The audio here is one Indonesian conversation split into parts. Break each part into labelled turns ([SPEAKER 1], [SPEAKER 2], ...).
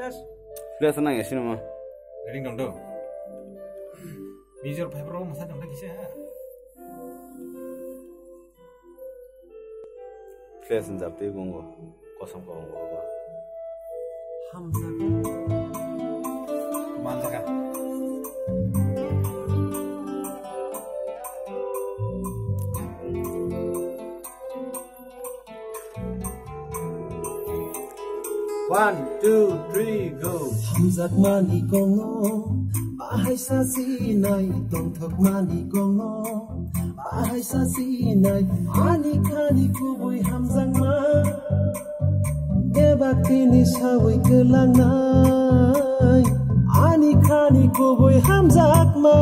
[SPEAKER 1] Flash nang ya sini mah.
[SPEAKER 2] Reading dong tuh. Major paper masa dong lagi sih.
[SPEAKER 1] Flash njapti gongo. Kosong gongo ba.
[SPEAKER 2] Hamza. Manjaga. One, two, three, go.
[SPEAKER 3] Hamzat mani gongo, bahai sasi nai tong thok mani gongo, bahai sasi nai ani kani kubui hamzang ma, debak kini sawai kelang nai, ani kani kubui hamzak ma,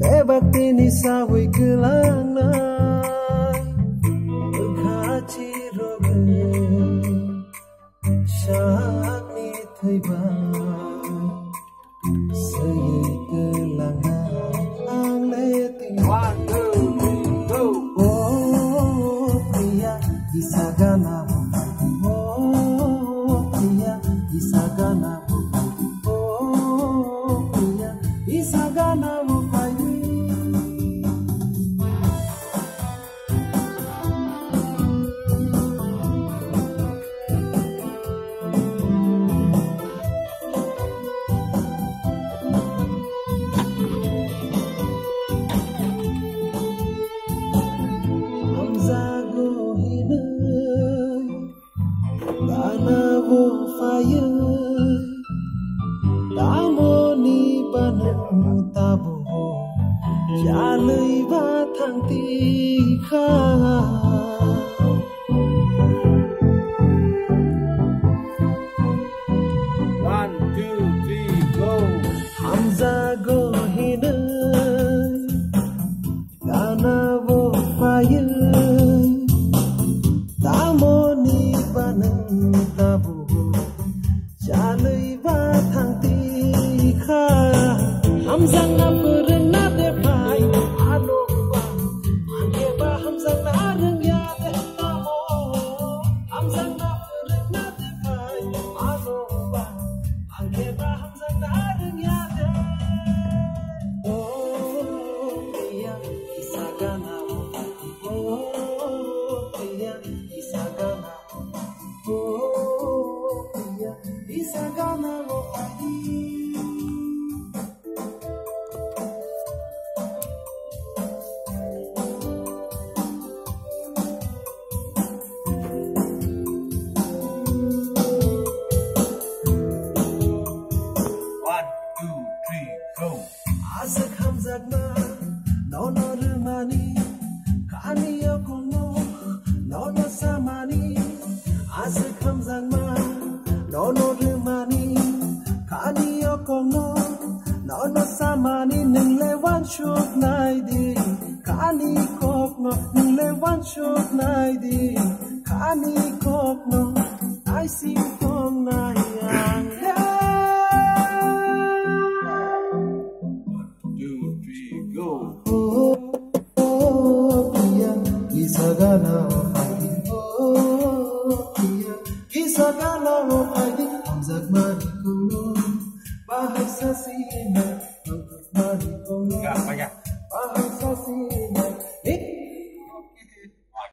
[SPEAKER 3] debak kini sawai kelang nai, berkaci roge. Shakni thaiba sayi kelanga ang leti.
[SPEAKER 2] One, two, three, go.
[SPEAKER 3] Oh priya isagana oh priya isagana oh priya isagana
[SPEAKER 2] One, two, three, go.
[SPEAKER 3] Hamza go hina dana wo fire damoni banang tabu jalai ba thang ti kha Hamza na pureng na de phai alo ba ane ba Hamza na reng ya de tamo Hamza na pureng na de phai alo ba ane ba Hamza na reng ya de oh priya isagana oh priya isagana oh priya isagana
[SPEAKER 2] One, two, three, go.
[SPEAKER 3] Azak hamzak ma nono rumani kani akono nono samani Azak hamzak ma nono rumani kani akono nono samani ningle wan shuk nai di kani kokno ningle wan shuk nai di kani kokno I sing kong nai yang